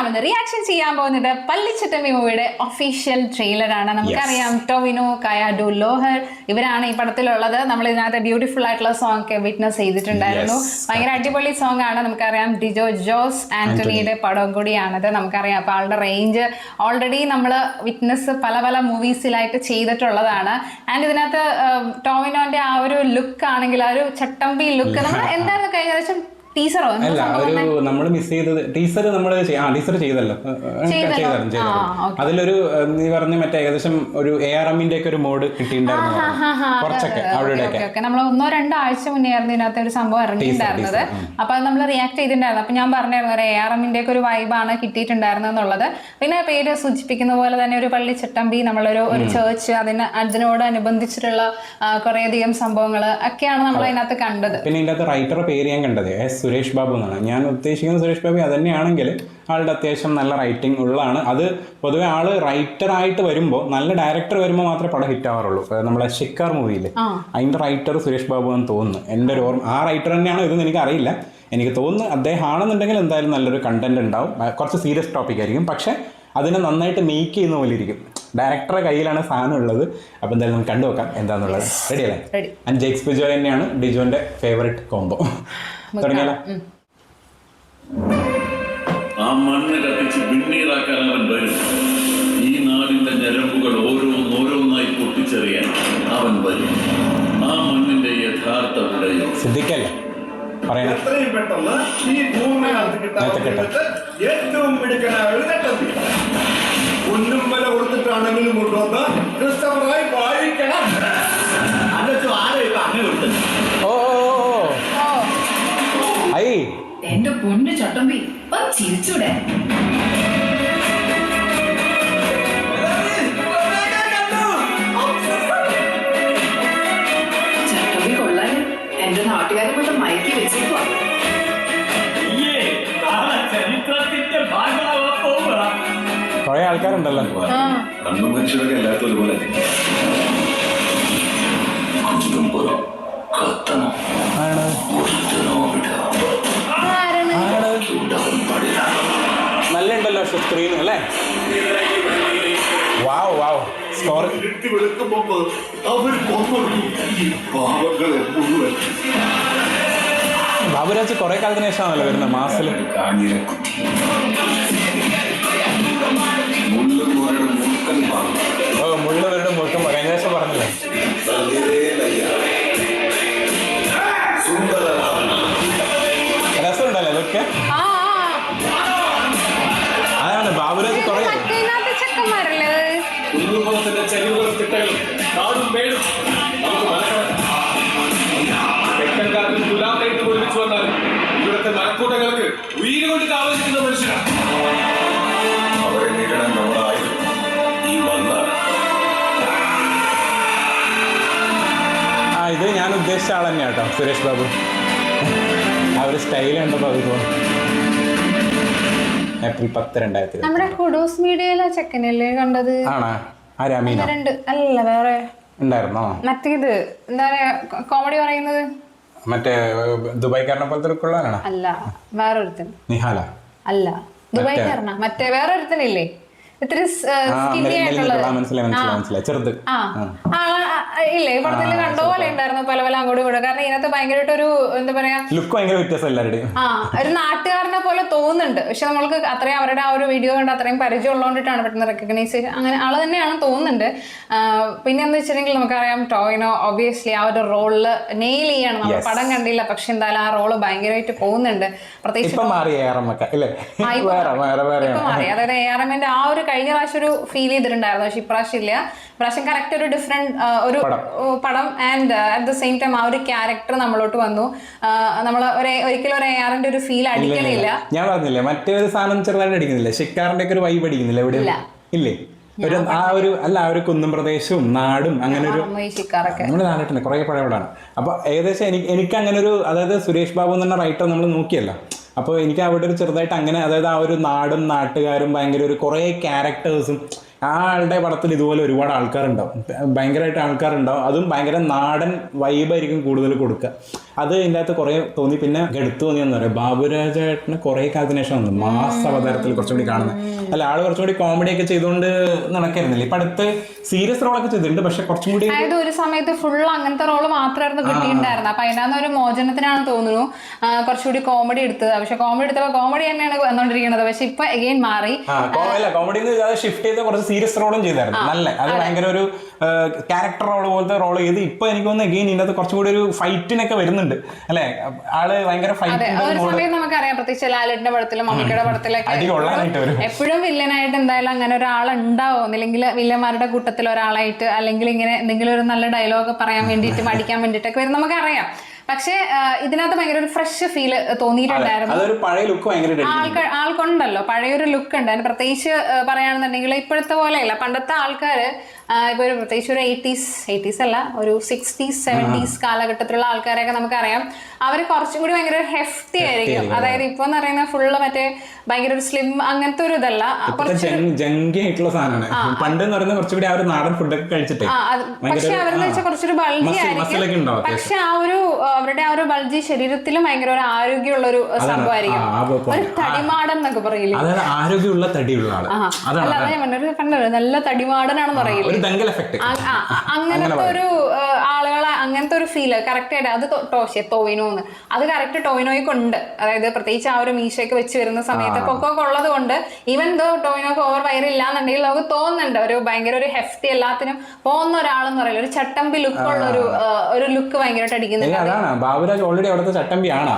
നമ്മൾ റിയാക്ഷൻ ചെയ്യാൻ പോകുന്നത് പള്ളിച്ചട്ടമ്പി മൂവിയുടെ ഒഫീഷ്യൽ ട്രെയിലറാണ്. നമുക്കറിയാം ടോവിനോ, കയ ഡു ലോഹർ ഇവരാണ് ഈ പടത്തിലുള്ളത്. നമ്മൾ ഇതിനകത്ത് ബ്യൂട്ടിഫുൾ ആയിട്ടുള്ള സോങ് ഒക്കെ വിറ്റ്നസ് ചെയ്തിട്ടുണ്ടായിരുന്നു. ഭയങ്കര അടിപൊളി സോങ് ആണ്. നമുക്കറിയാം ഡിജോ ജോസ് ആന്റണിയുടെ പടം കൂടിയാണത്. നമുക്കറിയാം അപ്പൊ ആളുടെ റേഞ്ച് ഓൾറെഡി നമ്മൾ വിറ്റ്നസ് പല പല മൂവീസിലായിട്ട് ചെയ്തിട്ടുള്ളതാണ്. ആൻഡ് ഇതിനകത്ത് ടോവിനോന്റെ ആ ഒരു ലുക്ക് ആണെങ്കിൽ ആ ഒരു ചട്ടമ്പി ലുക്ക് നമ്മൾ എന്തായിരുന്നു കഴിഞ്ഞ ദിവസം ടീച്ചറോ നമ്മൾ മിസ് ചെയ്തത് ടീച്ചർ നമ്മൾ ടീച്ചർ ചെയ്തല്ലോ അതിലൊരു നീ പറഞ്ഞ മറ്റേ ഏകദേശം ഒരു ARMന്റെ ഒക്കെ ഒരു മോഡ് കിട്ടിയിട്ടുണ്ടായിരുന്നു കുറച്ചൊക്കെ അവിടെയൊക്കെ നമ്മൾ 1-2 ആഴ്ച മുന്നേ ആയിരുന്നു ഇതിനകത്ത് ഒരു സംഭവം ഇറങ്ങിയിട്ടുണ്ടായിരുന്നത്. അപ്പൊ അത് നമ്മൾ റിയാക്ട് ചെയ്തിട്ടുണ്ടായിരുന്നു. അപ്പൊ ഞാൻ പറഞ്ഞായിരുന്നു ഒരു ARMന്റെ ഒക്കെ ഒരു വൈബാണ് കിട്ടിയിട്ടുണ്ടായിരുന്നത് എന്നുള്ളത്. പിന്നെ പേര് സൂചിപ്പിക്കുന്ന പോലെ തന്നെ ഒരു പള്ളിച്ചട്ടമ്പി, നമ്മളൊരു ചേർച്ച്, അതിനോട് അനുബന്ധിച്ചിട്ടുള്ള കുറേയധികം സംഭവങ്ങൾ ഒക്കെയാണ് നമ്മൾ അതിനകത്ത് കണ്ടത്. പിന്നെ ഇതിനകത്ത് റൈറ്ററുടെ പേര് ഞാൻ കണ്ടത് സുരേഷ് ബാബു എന്നാണ്. ഞാൻ ഉദ്ദേശിക്കുന്ന സുരേഷ് ബാബു അത് തന്നെയാണെങ്കിൽ ആളുടെ അത്യാവശ്യം നല്ല റൈറ്റിംഗ് ഉള്ളതാണ്. അത് പൊതുവെ ആള് റൈറ്ററായിട്ട് വരുമ്പോൾ നല്ല ഡയറക്ടർ വരുമ്പോൾ മാത്രമേ പടം ഹിറ്റ് ആവാറുള്ളൂ. നമ്മളെ ഷിക്കാർ മൂവിയിൽ അതിൻ്റെ റൈറ്റർ സുരേഷ് ബാബു എന്ന് തോന്നുന്നു. എൻ്റെ ഒരു ഓർമ്മ ആ റൈറ്റർ തന്നെയാണോ ഇതെന്ന് എനിക്കറിയില്ല. എനിക്ക് തോന്നുന്നു അദ്ദേഹം ആണെന്നുണ്ടെങ്കിൽ എന്തായാലും നല്ലൊരു കണ്ടന്റ് ഉണ്ടാവും. കുറച്ച് സീരിയസ് ടോപ്പിക് ആയിരിക്കും, പക്ഷെ അതിനെ നന്നായിട്ട് മേക്ക് ചെയ്യുന്ന പോലെ ഇരിക്കും. ഡയറക്ടറുടെ കയ്യിലാണ് സാധനം ഉള്ളത്. അപ്പോൾ എന്തായാലും നമുക്ക് കണ്ടുവെക്കാം എന്താണെന്നുള്ളത്. റെഡി അല്ലേ? ആൻഡ് ജെയ്ക്സ് ബിജോ തന്നെയാണ് ഡിജോന്റെ ഫേവറേറ്റ് കോംബോ. തുടങ്ങിയാലോ? ആ മണ്ണ് കത്തിച്ച് പിന്നീടാക്കാൻ അവൻ വരും. ഈ നാടിന്റെ ഞരമ്പുകൾ ഓരോന്നായി പൊട്ടിച്ചെറിയാൻ അവൻ വരും. ആ മണ്ണിന്റെ യഥാർത്ഥ വിടയോ സിദ്ധിക്കല്ലേ പറയണേ? എത്രയും പെട്ടെന്ന് ഈ ഭൂമിനകത്ത് ഏറ്റവും ഒന്നും വില കൊടുത്തിട്ടാണെങ്കിലും കൊണ്ടുവന്ന് ക്രിസ്തവറായി വാഴിക്കണം. എന്റെ പൊന്നു ചട്ടമ്പി ചിരിച്ചൂടെ? ചട്ടമ്പി കൊള്ളാൻ എന്റെ നാട്ടുകാരെ കൊണ്ട് മയക്കി വെച്ചേക്കുവാ. കുറെ ആൾക്കാരുണ്ടല്ലോ. മനുഷ്യരൊക്കെ എല്ലാത്തും ഒരുപോലെ നല്ല ഉണ്ടല്ലോ സ്ക്രീൻ അല്ലേ? വാവ് വാവ് സ്കോർ. ബാബുരാജ് കുറെ കാലത്തിന് ശേഷമാണല്ലോ വരുന്നത് മാസില്. ഓ മുള്ളുവരുടെ മുറുക്കം കഴിഞ്ഞ ദിവസം പറഞ്ഞില്ലേ? രസമുണ്ടല്ലോ ഇതൊക്കെ. അതാണ് ബാബുരാജ് കുറെ ഇവിടുത്തെ നടക്കൂട്ടങ്ങൾക്ക് ഉയിര് കൊണ്ട് താമസിക്കുന്ന മനുഷ്യരാണ്. അവരെ നേരിടാൻ നമ്മളായിരുന്നു ഈ മണ്ണാണ്. ഇത് ഞാൻ ഉദ്ദേശിച്ച ആൾ തന്നെയാണ് കേട്ടോ, സുരേഷ് ബാബു. ആ ഒരു സ്റ്റൈൽ ഉണ്ടപ്പോ അത് April 10, 2000 നമ്മുടെ ഹുഡൂസ് മീഡിയയിലെ ചെക്കനല്ലേ കണ്ടത്? ആണോ? ആരാമീനോ? അല്ല വേറെ ഉണ്ടായിരുന്നോ? മറ്റേത് എന്താ പറയാ കോമഡി പറയുന്നത് മറ്റേ ദുബായ്ക്കാരനെ പോലത്തെ ഉള്ളവരാണോ? അല്ല വേറൊരുത്തൻ. നിഹാല അല്ല ദുബായ്ക്കാരനാ, മറ്റേ വേറൊരുത്തനില്ലേ ഇത്തിരി സ്കിന്നി ആയിട്ടുള്ളത് ചെറുത്. ഇല്ലേ ഈ പടത്തിൽ കണ്ട പോലെ ഉണ്ടായിരുന്നു പല പല അങ്ങോട്ടും കൂടെ. കാരണം ഇതിനകത്ത് ഭയങ്കരമായിട്ട് ഒരു എന്താ പറയാ ലുക്ക് ഭയങ്കര വ്യത്യാസം എല്ലാവരുടെയും. ഒരു നാട്ടുകാരനെ പോലെ തോന്നുന്നുണ്ട്. പക്ഷെ നമ്മൾക്ക് അത്രയും അവരുടെ ആ ഒരു വീഡിയോ കണ്ട് അത്രയും പരിചയം ഉള്ളതുകൊണ്ടിട്ടാണ് പെട്ടെന്ന് റെക്കഗ്നൈസ് അങ്ങനെ ആള് തന്നെയാണ് തോന്നുന്നുണ്ട്. പിന്നെ എന്താ വെച്ചിട്ടുണ്ടെങ്കിൽ നമുക്കറിയാം ടോവിനോ ഒബ്വിയസ്ലി ആ ഒരു റോളില് നെയിൽ ചെയ്യാണ്. നമ്മൾ പടം കണ്ടില്ല, പക്ഷെ എന്തായാലും ആ റോള് ഭയങ്കരമായിട്ട് പോകുന്നുണ്ട്. പ്രത്യേകിച്ച് മാറി. അതായത് ARMന്റെ ആ ഒരു കഴിഞ്ഞ പ്രാവശ്യം ഒരു ഫീൽ ചെയ്തിട്ടുണ്ടായിരുന്നു, പക്ഷെ ഇപ്രാവശ്യം ഇല്ല. ഇപ്രാവശ്യം കറക്റ്റ് ഒരു ഡിഫറെന്റ് ഒരു പടം. And at the same time ആ ഒരു ക്യാരക്ടർ നമ്മളോട്ട് വന്നു. നമ്മൾ ഒരിക്കലും ഒരു ARMന്റെ ഒരു ഫീൽ അടിക്കണില്ല. ഞാൻ പറഞ്ഞില്ലേ മറ്റേ ഒരു സാധനം ചെറുതായിട്ട് അടിക്കുന്നില്ല, ഷിക്കാറിന്റെ ഒക്കെ ഒരു വൈബ് അടിക്കുന്നില്ല എവിടെ ഇല്ലേ? ഒരു ആ ഒരു കുന്നും പ്രദേശവും നാടും അങ്ങനെ ഒരു നമ്മുടെ നാട്ടിൽ കുറെ പഴയവിടാണ്. അപ്പൊ ഏകദേശം എനിക്ക് അങ്ങനെ ഒരു, അതായത് സുരേഷ് ബാബു എന്ന് പറഞ്ഞ റൈറ്റർ നമ്മൾ നോക്കിയല്ല, അപ്പോൾ എനിക്ക് അവിടെ ഒരു ചെറുതായിട്ട് അങ്ങനെ, അതായത് ആ ഒരു നാടും നാട്ടുകാരും ഭയങ്കര ഒരു കുറേ ക്യാരക്ടേഴ്സും ആ ആളുടെ പടത്തിൽ ഇതുപോലെ ഒരുപാട് ആൾക്കാരുണ്ടാവും, ഭയങ്കരമായിട്ട് ആൾക്കാരുണ്ടാവും. അതും ഭയങ്കര നാടൻ വൈബായിരിക്കും കൂടുതൽ കൊടുക്കുക. അത് ഇതിൻ്റെ അകത്ത് കുറേ തോന്നി. പിന്നെ എടുത്തു തോന്നിയെന്ന് പറയാം, ബാബുരാജേട്ടന് കുറേ കാലത്തിന് ശേഷം വന്നു മാസ് അവതാരത്തിൽ കുറച്ചും കൂടി കാണുന്നത്. അല്ല, ആള് കുറച്ചും കൂടി കോമഡി ഒക്കെ ചെയ്തുകൊണ്ട് നടക്കായിരുന്നില്ല. ഇപ്പൊ അടുത്ത് സീരിയസ് റോളൊക്കെ ചെയ്തിട്ടുണ്ട്, പക്ഷെ കുറച്ചും കൂടി അതായത് ഒരു സമയത്ത് ഫുൾ അങ്ങനത്തെ റോള് മാത്രമായിരുന്നു കിട്ടിയിട്ടുണ്ടായിരുന്നത്. അപ്പൊ അതിനകത്ത് ഒരു മോചനത്തിനാണ് തോന്നുന്നു കുറച്ചുകൂടി കോമഡി എടുത്തത്. പക്ഷെ കോമഡി എടുത്തപ്പോൾ കോമഡി തന്നെയാണ് വന്നോണ്ടിരിക്കുന്നത്. പക്ഷെ ഇപ്പൊ എഗെയിൻ മാറി. കോമഡി ഷിഫ്റ്റ് ചെയ്ത് കുറച്ച് സീരിയസ് റോളും ചെയ്തായിരുന്നു. നല്ല അത് ഭയങ്കര ഒരു ക്യാരക്ടർ റോൾ പോലത്തെ റോൾ ചെയ്ത് ഇപ്പൊ എനിക്ക് തോന്നുന്നു എഗെയിൻ ഇതിനകത്ത് കുറച്ചും കൂടി ഒരു ഫൈറ്റിനൊക്കെ വരുന്നുണ്ട് അല്ലെ. ആള് ഭയങ്കര ഫൈറ്റ്. ഒരു സമയം നമുക്കറിയാം, പ്രത്യേകിച്ച് ലാലേട്ടന്റെ പടത്തിലും മമ്മൂക്കയുടെ പടത്തിലൊക്കെ എപ്പോഴും വില്ലനായിട്ട് എന്തായാലും അങ്ങനെ ഒരാളുണ്ടാവും. അല്ലെങ്കിൽ വില്ലന്മാരുടെ കൂട്ടത്തിൽ ഒരാളായിട്ട്, അല്ലെങ്കിൽ ഇങ്ങനെ എന്തെങ്കിലും ഒരു നല്ല ഡയലോഗ് പറയാൻ വേണ്ടിയിട്ട് അടിക്കാൻ വേണ്ടിയിട്ടൊക്കെ വരും, നമുക്കറിയാം. പക്ഷെ ഇതിനകത്ത് ഭയങ്കര ഒരു ഫ്രഷ് ഫീൽ തോന്നിയിട്ടുണ്ടായിരുന്നു. ആൾക്കുണ്ടല്ലോ പഴയൊരു ലുക്ക് ഉണ്ട്. അതിന് പ്രത്യേകിച്ച് പറയുകയാണെന്നുണ്ടെങ്കിൽ ഇപ്പോഴത്തെ പോലെയല്ല, പണ്ടത്തെ ആൾക്കാര് ഇപ്പൊ ഒരു പ്രത്യേകിച്ച് ഒരു 80s അല്ല, ഒരു 60s 70s കാലഘട്ടത്തിലുള്ള ആൾക്കാരെയൊക്കെ നമുക്കറിയാം. അവര് കുറച്ചും കൂടി ഭയങ്കര ഹെഫ്റ്റി ആയിരിക്കും. അതായത് ഇപ്പൊ എന്ന് പറയുന്ന ഫുള്ള് മറ്റേ ഭയങ്കര ഒരു സ്ലിം അങ്ങനത്തെ ഒരു ഇതല്ല, പണ്ട് കുറച്ചുകൂടി ആ ഒരു നാടൻ ഫുഡൊക്കെ കഴിച്ചിട്ട്. പക്ഷെ അവരെന്ന് വെച്ചാൽ കുറച്ചൊരു ബൾജി ആയിരിക്കും. പക്ഷെ ആ ഒരു അവരുടെ ആ ഒരു ബൾജി ശരീരത്തിലും ഭയങ്കര ഒരു ആരോഗ്യമുള്ള ഒരു സംഭവമായിരിക്കും. ഒരു തടിമാടൻ എന്നൊക്കെ പറയില്ലേ, ആരോഗ്യമുള്ള തടിയുള്ള ആള്. അല്ല, അതാ ഞാൻ പറഞ്ഞത്, കണ്ടല്ലോ നല്ല തടിമാടനാണെന്ന് പറയില്ലേ, അങ്ങനത്തെ ഒരു ആളുകളെ, അങ്ങനത്തെ ഒരു ഫീല് കറക്റ്റ് ആയിട്ട്. അത് ടോവിനോന്ന്, അത് കറക്റ്റ് ടോവിനോയ്ക്കുണ്ട്. അതായത് പ്രത്യേകിച്ച് ആ ഒരു മീശയൊക്കെ വെച്ച് വരുന്ന സമയത്ത് പൊക്കമൊക്കെ ഉള്ളത് കൊണ്ട്, ഈവൻ ദോ ടോവിനോക്ക് ഓവർ വയറില്ലാന്നുണ്ടെങ്കിൽ നമുക്ക് തോന്നുന്നുണ്ട് ഒരു ഭയങ്കര ഒരു ഹെഫ്റ്റി എല്ലാത്തിനും പോകുന്ന ഒരാളെന്ന് പറയില്ല, ഒരു ചട്ടമ്പി ലുക്കുള്ള ഒരു ലുക്ക് ഭയങ്കരമായിട്ട് അടിക്കുന്നുണ്ട്. ബാബുരാജ് ഓൾറെഡി അവിടുത്തെ ചട്ടമ്പിയാണോ,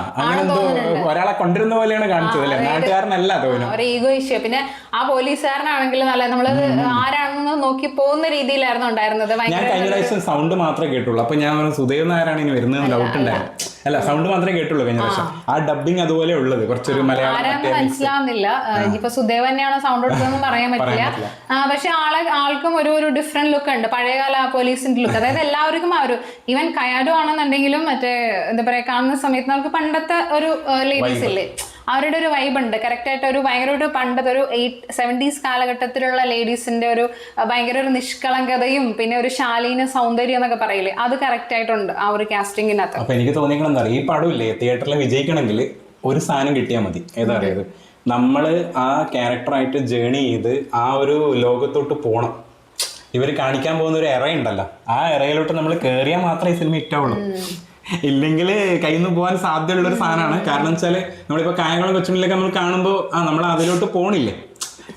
ഒരാളെ കൊണ്ടിരുന്ന പോലെയാണ് കാണിച്ചത്, നാട്ടുകാരനല്ല ഒരു ഈഗോ ഇഷ്യൂ. പിന്നെ ആ പോലീസുകാരനാണെങ്കിൽ നല്ല നമ്മളത് ആരാണെന്ന് നോക്കി പോകുന്ന രീതിയിലായിരുന്നു ഉണ്ടായിരുന്നത്. ഞാൻ കഴിഞ്ഞ പ്രാവശ്യം സൗണ്ട് മാത്രമേ കേട്ടുള്ളൂ. അപ്പൊ ഞാൻ സുദേവ് നായരാണ് ഇനി വരുന്നത് ഡൗട്ട് ഉണ്ടായിരുന്നു. അല്ല, സൗണ്ട് മാത്രമേ കേട്ടുള്ളൂ കഴിഞ്ഞ പ്രാവശ്യം. ആ ഡബിങ് അതുപോലെ ഉള്ളത്, കുറച്ചൊരു മലയാളം മനസ്സിലാവുന്നില്ല. ഇനിയിപ്പോ സുദേവ് തന്നെയാണോ സൗണ്ട് എടുത്തതെന്ന് പറയാൻ പറ്റില്ല. പക്ഷെ ആൾക്കും ഒരു ഡിഫറെന്റ് ലുക്ക് ഉണ്ട്, പഴയകാല പോലീസിന്റെ ലുക്ക്. അതായത് എല്ലാവർക്കും ആ ഒരു, ഈവൻ കയാഡോ ആണെന്നുണ്ടെങ്കിലും മറ്റേ എന്താ പറയാ, കാണുന്ന സമയത്ത് നമുക്ക് പണ്ടത്തെ ഒരു ലേഡീസ് ഇല്ലേ, അവരുടെ ഒരു വൈബ് ഉണ്ട്. കറക്റ്റ് ആയിട്ട് ഒരു ഭയങ്കര ഒരു പണ്ടത്തെ ഒരു 70s കാലഘട്ടത്തിലുള്ള ലേഡീസിന്റെ ഒരു ഭയങ്കര ഒരു നിഷ്കളങ്കതയും പിന്നെ ഒരു ശാലീന സൗന്ദര്യം എന്നൊക്കെ പറയില്ലേ, അത് കറക്റ്റ് ആയിട്ടുണ്ട് ആ ഒരു കാസ്റ്റിംഗിനകത്ത്. അപ്പൊ എനിക്ക് തോന്നിക്കണെന്താ, ഈ പടമില്ലേ തിയേറ്ററിൽ വിജയിക്കണമെങ്കിൽ ഒരു സാധനം കിട്ടിയാൽ മതി. ഏതാ അറിയത്, നമ്മള് ആ ക്യാരക്ടറായിട്ട് ജേണി ചെയ്ത് ആ ഒരു ലോകത്തോട്ട് പോകണം. ഇവർ കാണിക്കാൻ പോകുന്ന ഒരു എറയുണ്ടല്ലോ, ആ എറയിലോട്ട് നമ്മൾ കയറിയാൽ മാത്രമേ ഈ സിനിമ ഇറ്റാവുള്ളൂ. ഇല്ലെങ്കിൽ കയ്യിൽ നിന്ന് പോകാൻ സാധ്യതയുള്ള ഒരു സാധനമാണ്. കാരണം വെച്ചാൽ നമ്മളിപ്പോൾ കായംകുളം കൊച്ചുണ്ണിലൊക്കെ നമ്മൾ കാണുമ്പോൾ നമ്മൾ അതിലോട്ട് പോണില്ലേ,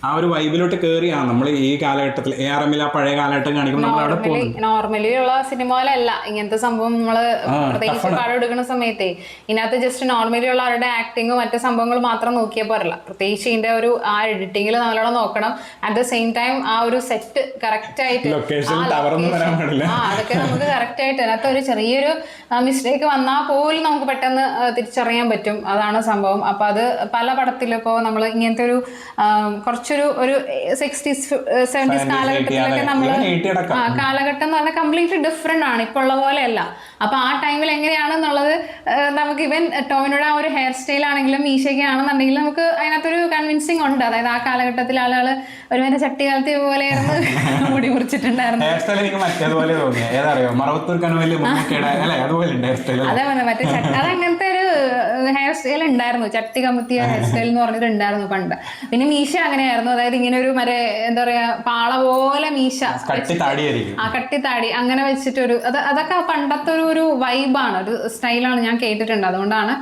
ആ ഒരു വൈബിലോട്ട് കയറി നമ്മൾ ഈ കാലഘട്ടത്തിൽ ARM ആ പഴയ കാലഘട്ടം കാണിക്കുമ്പോൾ നമ്മൾ അവിടെ പോകും. നോർമലി ഉള്ള സിനിമയിലല്ല ഇങ്ങനത്തെ സംഭവം. നമ്മള് പ്രത്യേകിച്ച് പടം എടുക്കുന്ന സമയത്തേ ഇതിനകത്ത് ജസ്റ്റ് നോർമലി ഉള്ള അവരുടെ ആക്ടിങ്ങും മറ്റു സംഭവങ്ങൾ മാത്രം നോക്കിയാൽ പോരല്ല. പ്രത്യേകിച്ച് ഇതിന്റെ ഒരു ആ എഡിറ്റിംഗിൽ നല്ലോണം നോക്കണം. അറ്റ് ദ സെയിം ടൈം ആ ഒരു സെറ്റ് കറക്റ്റ് ആയിട്ട് അതൊക്കെ നമുക്ക് കറക്റ്റ് ആയിട്ട് അതിനകത്ത് ഒരു ചെറിയൊരു മിസ്റ്റേക്ക് വന്നാൽ പോലും നമുക്ക് പെട്ടെന്ന് തിരിച്ചറിയാൻ പറ്റും. അതാണ് സംഭവം. അപ്പൊ അത് പല പടത്തിലിപ്പോ നമ്മൾ ഇങ്ങനത്തെ ഒരു കുറച്ചൊരു 60s 70s കാലഘട്ടത്തിലൊക്കെ നമ്മള് കാലഘട്ടം എന്ന് പറഞ്ഞാൽ കംപ്ലീറ്റ്ലി ഡിഫറെന്റ് ആണ്, ഇപ്പൊ ഉള്ള പോലെയല്ല. അപ്പൊ ആ ടൈമിൽ എങ്ങനെയാണെന്നുള്ളത് നമുക്ക് ഇവൻ ടോവിനോയുടെ ആ ഒരു ഹെയർ സ്റ്റൈൽ ആണെങ്കിലും മീശയൊക്കെ ആണെന്നുണ്ടെങ്കിലും നമുക്ക് അതിനകത്തൊരു കൺവിൻസിങ് ഉണ്ട്. അതായത് ആ കാലഘട്ടത്തിൽ ആളുകൾ ഒരുമാതിരി ചട്ടികാലത്തി പോലെയായിരുന്നു മുടി മുറിച്ചിട്ടുണ്ടായിരുന്നു. അതേ മറ്റേ അതങ്ങനത്തെ ഒരു ഹെയർ സ്റ്റൈൽ ഉണ്ടായിരുന്നു, ചട്ടി കമുത്തിയ ഹെയർ സ്റ്റൈൽ എന്ന് പറഞ്ഞിട്ടുണ്ടായിരുന്നു പണ്ട്. പിന്നെ മീശ അങ്ങനെയായിരുന്നു, അതായത് ഇങ്ങനെ ഒരു മറ്റേ എന്താ പറയാ പാള പോലെ മീശ, കട്ടിത്താടി അങ്ങനെ വെച്ചിട്ടൊരു അതൊക്കെ പണ്ടത്തെ ഒരു വൈബാണ്, ഒരു സ്റ്റൈലാണ്, ഞാൻ കേട്ടിട്ടുണ്ട്. അതുകൊണ്ടാണ്.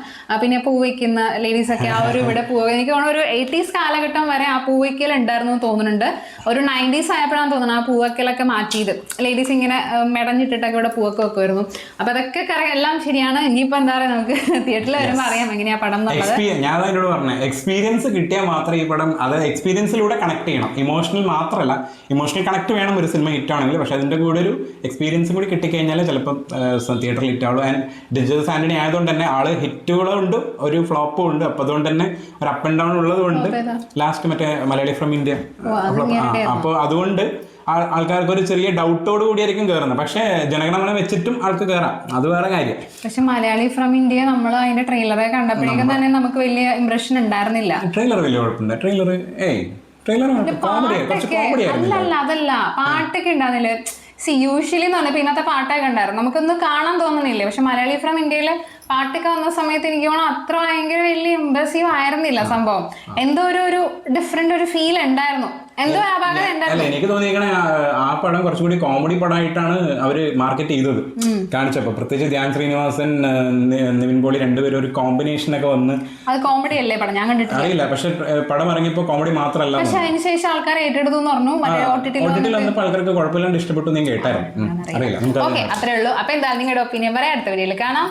പിന്നെ പൂവയ്ക്കുന്ന ലേഡീസൊക്കെ ആ ഒരു ഇവിടെ എനിക്ക് തോന്നുന്നു ഒരു 80s കാലഘട്ടം വരെ ആ പൂവയ്ക്കൽ ഉണ്ടായിരുന്നു തോന്നുന്നുണ്ട്. ഒരു 90s ആയപ്പോഴാണ് തോന്നുന്നത് ആ പൂവയ്ക്കലൊക്കെ മാറ്റിയത്. ലേഡീസ് ഇങ്ങനെ മെടഞ്ഞിട്ടിട്ടൊക്കെ ഇവിടെ പൂവൊക്കെ വെക്കുമായിരുന്നു. അപ്പൊ അതൊക്കെ എല്ലാം ശരിയാണ്. ഇനിയിപ്പോ എന്താ പറയാ, നമുക്ക് തിയേറ്ററിൽ വരുമ്പോൾ അറിയാം എങ്ങനെയാ പടം എന്നുള്ളത്. ഞാൻ അതിനോട് പറഞ്ഞ എക്സ്പീരിയൻസ് കിട്ടിയാൽ മാത്രമേ ഈ പടം, അതായത് എക്സ്പീരിയൻസിലൂടെ കണക്ട് ചെയ്യണം. ഇമോഷണൽ മാത്രമല്ല, ഇമോഷണൽ കണക്ട് വേണം ഒരു സിനിമ ഹിറ്റ് ആണെങ്കിൽ. പക്ഷെ അതിന്റെ കൂടെ ഒരു എക്സ്പീരിയൻസും കൂടി കിട്ടിക്കഴിഞ്ഞാൽ ചിലപ്പോൾ തിയേറ്ററിൽ ഹിറ്റ് ആവുള്ളൂ. ആൻഡ് ഡിജിറ്റൽ സാൻഡണി ആയതുകൊണ്ട് തന്നെ ആള് ഹിറ്റുകളും ഉണ്ട് ഒരു ഫ്ലോപ്പും ഉണ്ട്. അപ്പൊ അതുകൊണ്ട് തന്നെ ഒരു അപ്പ് ആൻഡ് ഡൗൺ ഉള്ളത് കൊണ്ട് ലാസ്റ്റ് മറ്റേ മലയാളി ഫ്രം ഇന്ത്യ, അപ്പോൾ അതുകൊണ്ട് ആൾക്കാർക്ക് ഒരു ചെറിയ ഡൗട്ടോട് കൂടിയായിരിക്കും കയറുന്നത്. പക്ഷെ ജനഗണമന വെച്ചിട്ടും ആൾക്ക് കയറാം, അത് വേറെ കാര്യം. പക്ഷെ മലയാളി ഫ്രം ഇന്ത്യ നമ്മൾ അതിന്റെ ട്രെയിലറെ കണ്ടപ്പോഴേക്കും തന്നെ നമുക്ക് വലിയ ഇംപ്രഷൻ ഉണ്ടായിരുന്നില്ല. ട്രെയിലർ വലിയ കുഴപ്പമില്ല. ട്രെയിലർ ട്രെയിലർ കോമഡി കുറച്ച് കോമഡി ആയിരുന്നു. അല്ല അതല്ല, പാട്ടൊക്കെ ഉണ്ടാകുന്നില്ല. യൂഷ്വലി എന്ന് പറഞ്ഞാൽ ഇന്നത്തെ പാട്ടൊക്കെ ഉണ്ടായിരുന്നു, നമുക്കൊന്നും കാണാൻ തോന്നണില്ലേ. പക്ഷെ മലയാളി ഫ്രം ഇന്ത്യയില് പാട്ടൊക്കെ വന്ന സമയത്ത് എനിക്ക് തോന്നുന്നു അത്ര ഭയങ്കര വലിയ ഇംപ്രസീവ് ആയിരുന്നില്ല സംഭവം. എന്തോ ഒരു ഡിഫറെന്റ് ഒരു ഫീൽ ഉണ്ടായിരുന്നു, എന്തോ അപാകത ഉണ്ടായിരുന്നു. അല്ല, എനിക്ക് തോന്നിയിരിക്കണേ ആ പടം കുറച്ചുകൂടി കോമഡി പടമായിട്ടാണ് അവര് മാർക്കറ്റ് ചെയ്തത് കാണിച്ചപ്പോ. പ്രത്യേകിച്ച് ധ്യാൻ ശ്രീനിവാസൻ, നിവിൻ പോളി രണ്ടുപേരും ഒരു കോമ്പിനേഷൻ ഒക്കെ വന്ന്. അത് കോമഡി അല്ലേ പടം? ഞാൻ കണ്ടിട്ടില്ല. അറിയില്ല, പക്ഷെ പടം ഇറങ്ങിയപ്പോ കോമഡി മാത്രമല്ല. പക്ഷെ അതിനുശേഷം ആൾക്കാർ ഏറ്റെടുത്തു എന്ന് പറഞ്ഞു. OTT വന്നപ്പോൾ ആൾക്കാർക്ക് കുഴപ്പമില്ലാണ്ട് ഇഷ്ടപ്പെട്ടു ഞാൻ കേട്ടായിരുന്നു. അറിയില്ല, ഓക്കെ, അത്രേ ഉള്ളൂ. അപ്പൊ എന്താ നിങ്ങളുടെ ഒപ്പീനിയൻ പറയാം, അടുത്ത വീഡിയോയിൽ കാണാം.